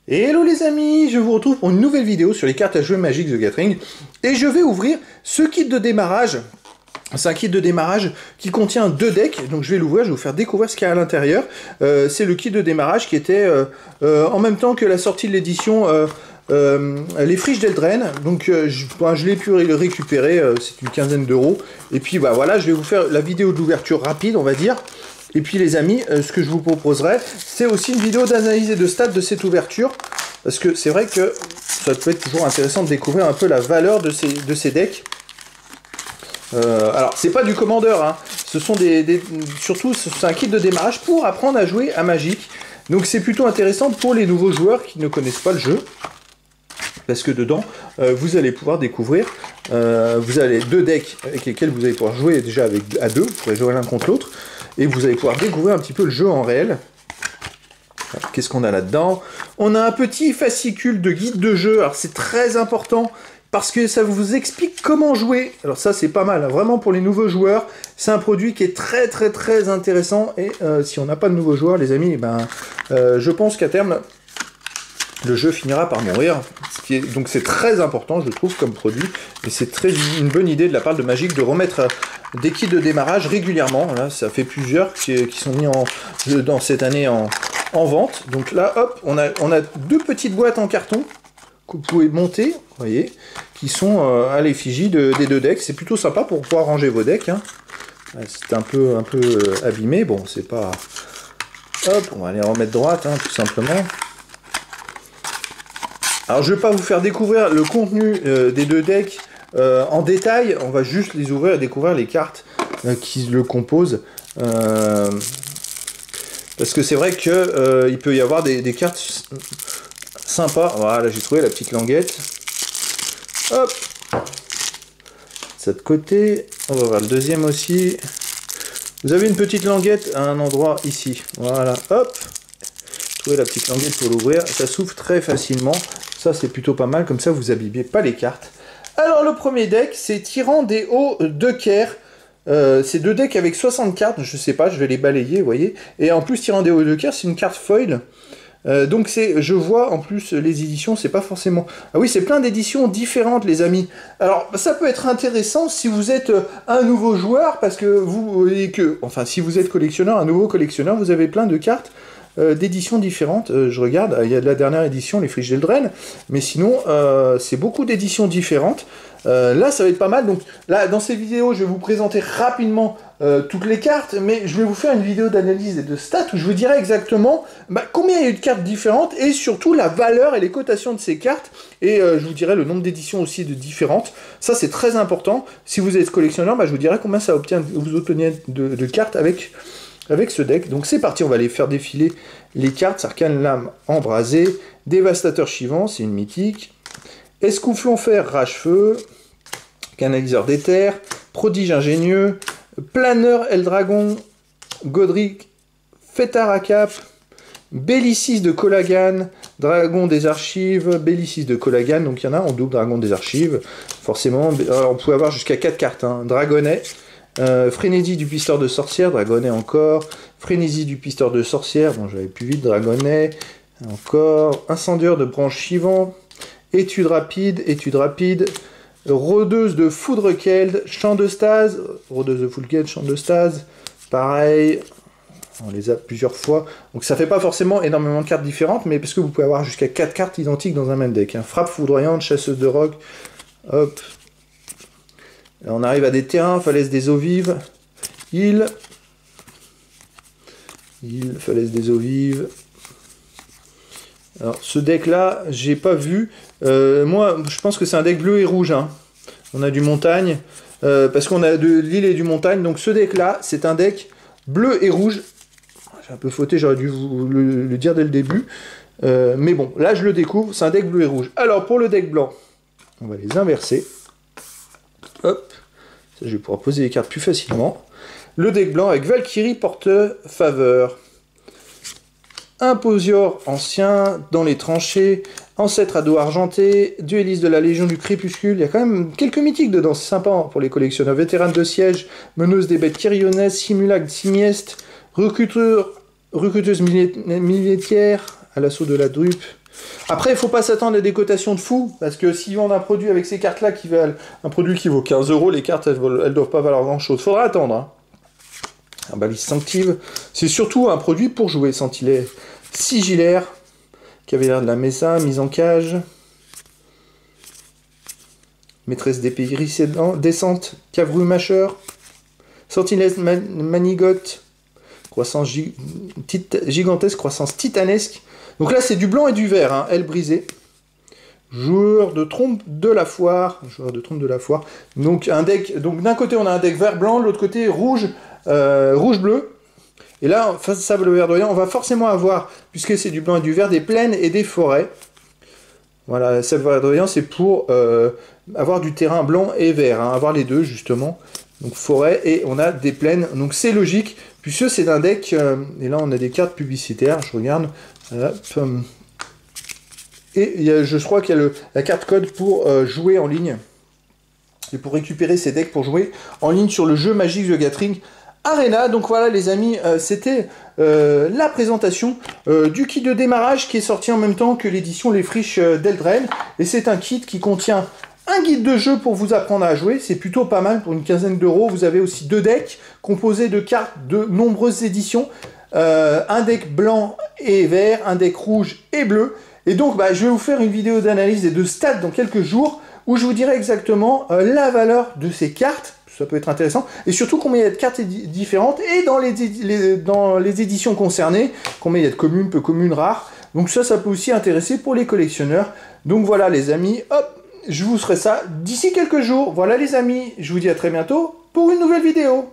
Hello les amis, je vous retrouve pour une nouvelle vidéo sur les cartes à jouer Magic the Gathering. Et je vais ouvrir ce kit de démarrage. C'est un kit de démarrage qui contient 2 decks, donc je vais l'ouvrir, je vais vous faire découvrir ce qu'il y a à l'intérieur. C'est le kit de démarrage qui était en même temps que la sortie de l'édition les friches d'Eldraine. Donc je l'ai pu le récupérer, c'est une quinzaine d'euros. Et puis bah, voilà, je vais vous faire la vidéo d'ouverture rapide, on va dire. Et puis les amis, ce que je vous proposerai, c'est aussi une vidéo d'analyse et de stats de cette ouverture. Parce que c'est vrai que ça peut être toujours intéressant de découvrir un peu la valeur de ces decks. Alors, c'est pas du commandeur, hein. Ce sont surtout, c'est un kit de démarrage pour apprendre à jouer à Magic. Donc c'est plutôt intéressant pour les nouveaux joueurs qui ne connaissent pas le jeu. Parce que dedans, vous allez pouvoir découvrir, vous avez 2 decks avec lesquels vous allez pouvoir jouer déjà à 2, vous pourrez jouer l'un contre l'autre. Et vous allez pouvoir découvrir un petit peu le jeu en réel. Qu'est-ce qu'on a là-dedans? On a un petit fascicule de guide de jeu. Alors c'est très important parce que ça vous explique comment jouer. Alors ça c'est pas mal, hein. Vraiment pour les nouveaux joueurs. C'est un produit qui est très intéressant. Et si on n'a pas de nouveaux joueurs, les amis, je pense qu'à terme, le jeu finira par mourir. Donc c'est très important, je trouve, comme produit. Et c'est une bonne idée de la part de Magic de remettre des kits de démarrage régulièrement. Là, ça fait plusieurs qui sont mis dans cette année en vente. Donc là, hop, on a 2 petites boîtes en carton que vous pouvez monter, vous voyez, qui sont à l'effigie des 2 decks. C'est plutôt sympa pour pouvoir ranger vos decks, hein. C'est un peu abîmé. Bon, c'est pas... Hop, on va les remettre droite, hein, tout simplement. Alors, je ne vais pas vous faire découvrir le contenu des 2 decks en détail. On va juste les ouvrir et découvrir les cartes qui le composent. Parce que c'est vrai que il peut y avoir des cartes sympas. Voilà, j'ai trouvé la petite languette. Hop. De ce côté. On va voir le deuxième aussi. Vous avez une petite languette à un endroit ici. Voilà, hop. Trouvez la petite languette pour l'ouvrir. Ça s'ouvre très facilement. Ça, c'est plutôt pas mal. Comme ça, vous abîmez pas les cartes. Alors, le premier deck, c'est Tyran des Hauts de Caire. C'est 2 decks avec 60 cartes. Je sais pas, je vais les balayer, vous voyez. Et en plus, Tyran des Hauts de Caire, c'est une carte foil. Donc, je vois en plus les éditions, c'est pas forcément... Ah oui, c'est plein d'éditions différentes, les amis. Alors, ça peut être intéressant si vous êtes un nouveau joueur, parce que vous voyez que... Enfin, si vous êtes collectionneur, un nouveau collectionneur, vous avez plein de cartes d'éditions différentes. Je regarde, il y a de la dernière édition, les friches d'Eldraine, mais sinon, c'est beaucoup d'éditions différentes. Là, ça va être pas mal. Donc là, dans cette vidéo, je vais vous présenter rapidement toutes les cartes, mais je vais vous faire une vidéo d'analyse et de stats où je vous dirai exactement combien il y a eu de cartes différentes et surtout la valeur et les cotations de ces cartes. Et je vous dirai le nombre d'éditions aussi de différentes. Ça, c'est très important. Si vous êtes collectionneur, je vous dirai combien ça vous obtenez de cartes avec ce deck. Donc c'est parti, on va aller faire défiler les cartes. Sarkhan Lame Embrasée, Dévastateur Chivant, c'est une mythique. Escouflon Fer, Rage-Feu, Canaliseur d'Éther, Prodige Ingénieux, Planeur Eldragon, Godric, Fêtard à Cap, Bellicis de Colagan, Dragon des Archives, Bellicis de Colagan, donc il y en a en double Dragon des Archives, forcément. Alors, on pouvait avoir jusqu'à 4 cartes, hein. Dragonnet, Frénésie du Pisteur de Sorcière, Dragonnet encore, Frénésie du Pisteur de Sorcière, bon j'avais plus vite, Dragonnet, encore, Incendieur de Branche Chivant, Étude rapide, Rôdeuse de Foudre-Keld, Champ de Stase, Rôdeuse de Foudre-Keld, Champ de Stase, pareil, on les a plusieurs fois, donc ça fait pas forcément énormément de cartes différentes, mais parce que vous pouvez avoir jusqu'à 4 cartes identiques dans un même deck, hein. Frappe foudroyante, Chasseuse de roc, hop, là, on arrive à des terrains, Falaise des eaux vives, île, Falaise des eaux vives. Alors ce deck là, j'ai pas vu. Moi, je pense que c'est un deck bleu et rouge, hein. On a du montagne, parce qu'on a de l'île et du montagne. Donc ce deck là, c'est un deck bleu et rouge. J'ai un peu fauté, j'aurais dû vous le dire dès le début. Mais bon, là je le découvre, c'est un deck bleu et rouge. Alors pour le deck blanc, on va les inverser. Hop, ça, je vais pouvoir poser les cartes plus facilement. Le deck blanc avec Valkyrie porte-faveur. Imposior ancien, dans les tranchées, ancêtre à dos argenté, dueliste de la Légion du Crépuscule. Il y a quand même quelques mythiques dedans, c'est sympa pour les collectionneurs. Vétérane de siège, meneuse des bêtes Kyrionès, simulacre simieste, recruteuse millétière, à l'assaut de la drupe, Après, il ne faut pas s'attendre à des cotations de fou, parce que si on a un produit avec ces cartes-là qui valent un produit qui vaut 15 €, les cartes, elles ne doivent pas valoir grand-chose. Faudra attendre. Hein. Un balise Sanctive, c'est surtout un produit pour jouer. Sentilet sigillaire, qui avait l'air de la Mesa, mise en cage. Maîtresse d'épée descente, cavru mâcheur. Sentinelle manigote, croissance gigantesque, croissance titanesque. Donc là, c'est du blanc et du vert, hein, aile brisée. Joueur de trompe de la foire. Donc un deck. Donc d'un côté, on a un deck vert-blanc, de l'autre côté rouge, rouge-bleu. Et là, face à Sable Verdoyant, on va forcément avoir, puisque c'est du blanc et du vert, des plaines et des forêts. Voilà, Sable Verdoyant, c'est pour avoir du terrain blanc et vert, hein, avoir les deux justement. Donc forêt et on a des plaines, donc c'est logique, puisque c'est un deck, et là on a des cartes publicitaires, je regarde, et je crois qu'il y a la carte code pour jouer en ligne, et pour récupérer ces decks pour jouer en ligne sur le jeu Magic the Gathering Arena. Donc voilà les amis, c'était la présentation du kit de démarrage qui est sorti en même temps que l'édition Les Friches d'Eldraine, et c'est un kit qui contient un guide de jeu pour vous apprendre à jouer, c'est plutôt pas mal pour une quinzaine d'euros. Vous avez aussi 2 decks composés de cartes de nombreuses éditions. Un deck blanc et vert, un deck rouge et bleu. Et donc je vais vous faire une vidéo d'analyse des 2 stats dans quelques jours où je vous dirai exactement la valeur de ces cartes. Ça peut être intéressant. Et surtout combien il y a de cartes différentes et dans les éditions concernées, combien il y a de communes, peu communes, rares. Donc ça peut aussi intéresser pour les collectionneurs. Donc voilà les amis, hop, je vous ferai ça d'ici quelques jours. Voilà les amis, je vous dis à très bientôt pour une nouvelle vidéo.